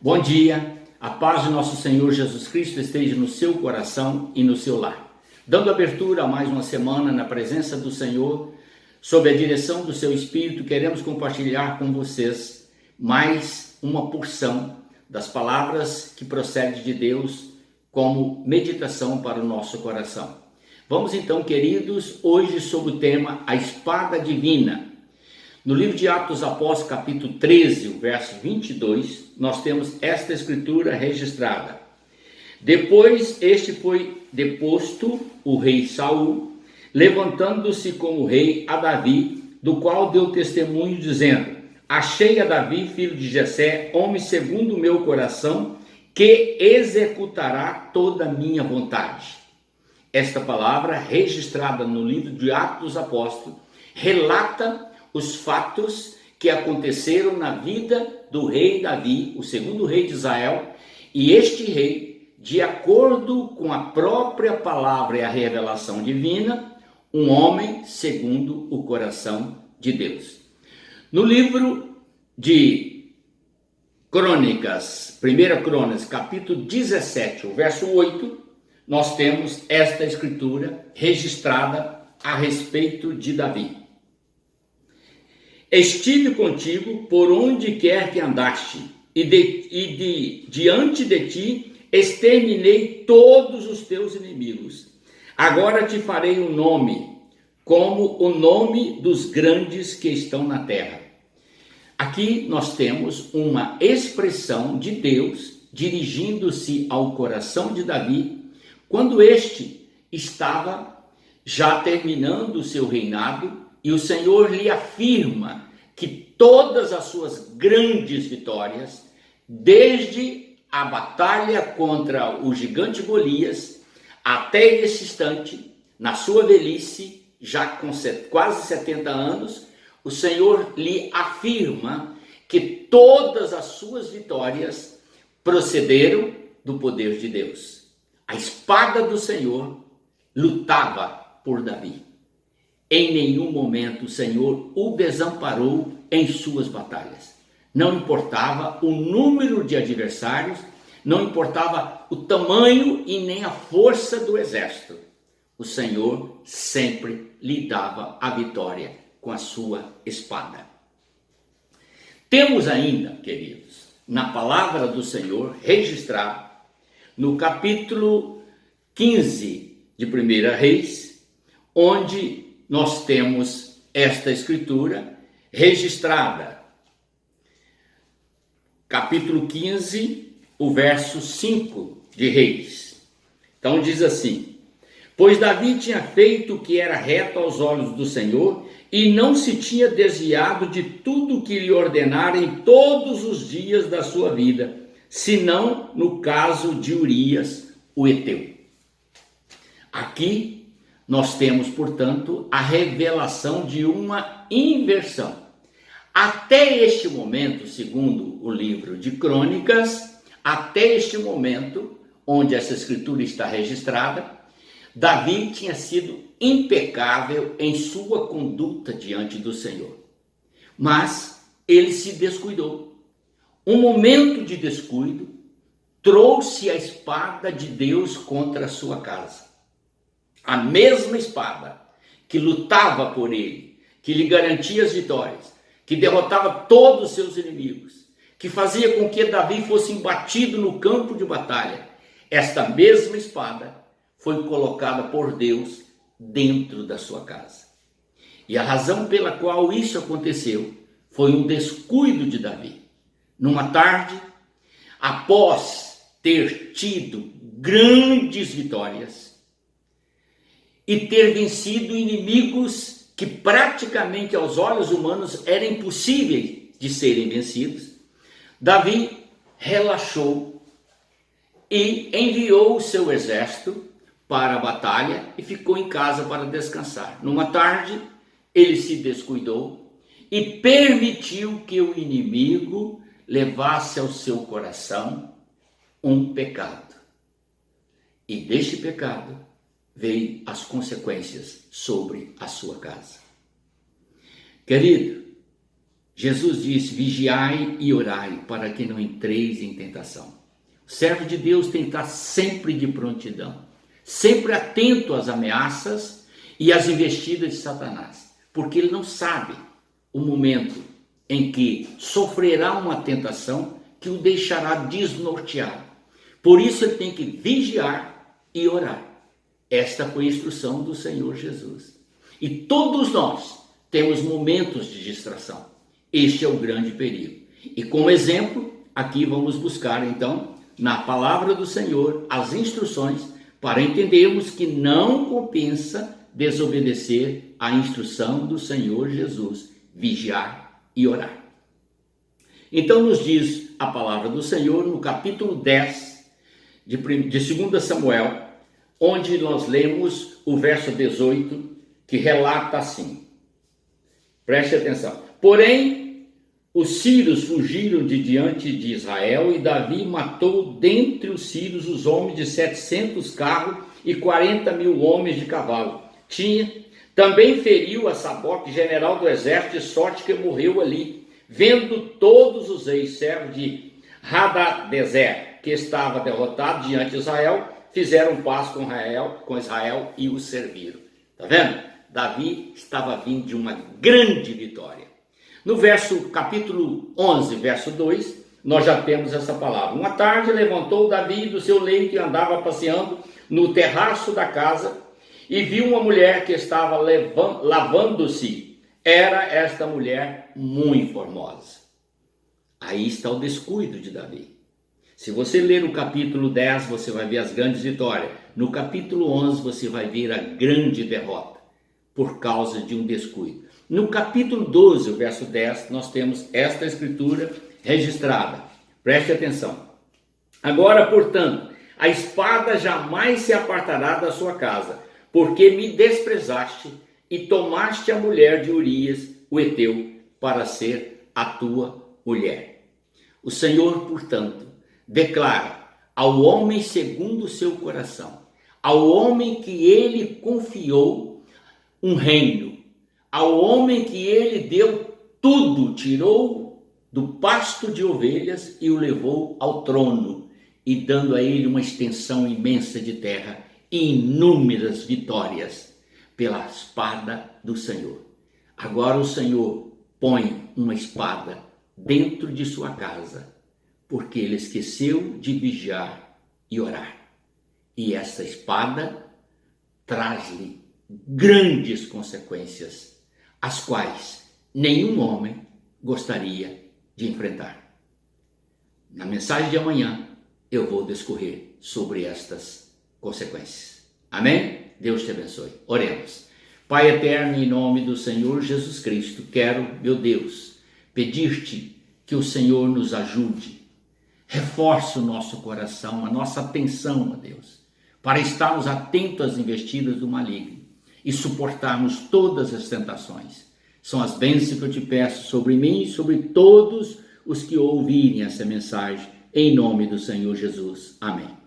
Bom dia, a paz de nosso Senhor Jesus Cristo esteja no seu coração e no seu lar. Dando abertura a mais uma semana na presença do Senhor, sob a direção do seu Espírito, queremos compartilhar com vocês mais uma porção das palavras que procedem de Deus como meditação para o nosso coração. Vamos então, queridos, hoje sobre o tema A Espada Divina. No livro de Atos dos Apóstolos, capítulo 13, o verso 22, nós temos esta escritura registrada. Depois este foi deposto o rei Saul, levantando-se como rei a Davi, do qual deu testemunho, dizendo: achei a Davi, filho de Jessé, homem segundo o meu coração, que executará toda a minha vontade. Esta palavra, registrada no livro de Atos dos Apóstolos, relata os fatos que aconteceram na vida do rei Davi, o segundo rei de Israel, e este rei, de acordo com a própria palavra e a revelação divina, um homem segundo o coração de Deus. No livro de Crônicas, 1 Crônicas, capítulo 17, o verso 8, nós temos esta escritura registrada a respeito de Davi. Estive contigo por onde quer que andaste, diante de ti exterminei todos os teus inimigos. Agora te farei um nome, como o nome dos grandes que estão na terra. Aqui nós temos uma expressão de Deus dirigindo-se ao coração de Davi, quando este estava já terminando o seu reinado, e o Senhor lhe afirma que todas as suas grandes vitórias, desde a batalha contra o gigante Golias, até esse instante, na sua velhice, já com quase 70 anos, o Senhor lhe afirma que todas as suas vitórias procederam do poder de Deus. A espada do Senhor lutava por Davi. Em nenhum momento o Senhor o desamparou em suas batalhas. Não importava o número de adversários, não importava o tamanho e nem a força do exército. O Senhor sempre lhe dava a vitória com a sua espada. Temos ainda, queridos, na palavra do Senhor registrado no capítulo 15 de 1 Reis, onde nós temos esta escritura registrada. Capítulo 15, o verso 5 de Reis. Então diz assim: pois Davi tinha feito o que era reto aos olhos do Senhor, e não se tinha desviado de tudo que lhe ordenara em todos os dias da sua vida, senão no caso de Urias, o heteu. Aqui nós temos, portanto, a revelação de uma inversão. Até este momento, segundo o livro de Crônicas, até este momento, onde essa escritura está registrada, Davi tinha sido impecável em sua conduta diante do Senhor. Mas ele se descuidou. Um momento de descuido trouxe a espada de Deus contra a sua casa. A mesma espada que lutava por ele, que lhe garantia as vitórias, que derrotava todos os seus inimigos, que fazia com que Davi fosse embatido no campo de batalha. Esta mesma espada foi colocada por Deus dentro da sua casa. E a razão pela qual isso aconteceu foi um descuido de Davi. Numa tarde, após ter tido grandes vitórias, e ter vencido inimigos que praticamente aos olhos humanos eram impossíveis de serem vencidos, Davi relaxou e enviou o seu exército para a batalha e ficou em casa para descansar. Numa tarde, ele se descuidou e permitiu que o inimigo levasse ao seu coração um pecado. E deste pecado veio as consequências sobre a sua casa. Querido, Jesus disse: vigiai e orai para que não entreis em tentação. O servo de Deus tem que estar sempre de prontidão, sempre atento às ameaças e às investidas de Satanás, porque ele não sabe o momento em que sofrerá uma tentação que o deixará desnorteado. Por isso ele tem que vigiar e orar. Esta foi a instrução do Senhor Jesus. E todos nós temos momentos de distração. Este é o grande perigo. E como exemplo, aqui vamos buscar então, na palavra do Senhor, as instruções para entendermos que não compensa desobedecer à instrução do Senhor Jesus, vigiar e orar. Então nos diz a palavra do Senhor no capítulo 10 de 2 Samuel, onde nós lemos o verso 18, que relata assim. Preste atenção. Porém, os sírios fugiram de diante de Israel, e Davi matou dentre os sírios os homens de 700 carros e 40.000 homens de cavalo. Também feriu a Saboque, general do exército, de sorte que morreu ali, vendo todos os ex-servos de Hadadezer, que estava derrotado diante de Israel, fizeram paz com Israel e o serviram. Está vendo? Davi estava vindo de uma grande vitória. No capítulo 11, verso 2, nós já temos essa palavra. Uma tarde levantou Davi do seu leito e andava passeando no terraço da casa e viu uma mulher que estava lavando-se. Era esta mulher muito formosa. Aí está o descuido de Davi. Se você ler o capítulo 10, você vai ver as grandes vitórias. No capítulo 11, você vai ver a grande derrota, por causa de um descuido. No capítulo 12, o verso 10, nós temos esta escritura registrada. Preste atenção. Agora, portanto, a espada jamais se apartará da sua casa, porque me desprezaste e tomaste a mulher de Urias, o heteu, para ser a tua mulher. O Senhor, portanto, declara ao homem segundo o seu coração, ao homem que ele confiou um reino, ao homem que ele deu tudo, tirou do pasto de ovelhas e o levou ao trono, e dando a ele uma extensão imensa de terra e inúmeras vitórias pela espada do Senhor. Agora o Senhor põe uma espada dentro de sua casa, porque ele esqueceu de vigiar e orar. E essa espada traz-lhe grandes consequências, as quais nenhum homem gostaria de enfrentar. Na mensagem de amanhã, eu vou discorrer sobre estas consequências. Amém? Deus te abençoe. Oremos. Pai eterno, em nome do Senhor Jesus Cristo, quero, meu Deus, pedir-te que o Senhor nos ajude, reforce o nosso coração, a nossa atenção, ó Deus, para estarmos atentos às investidas do maligno e suportarmos todas as tentações. São as bênçãos que eu te peço sobre mim e sobre todos os que ouvirem essa mensagem, em nome do Senhor Jesus. Amém.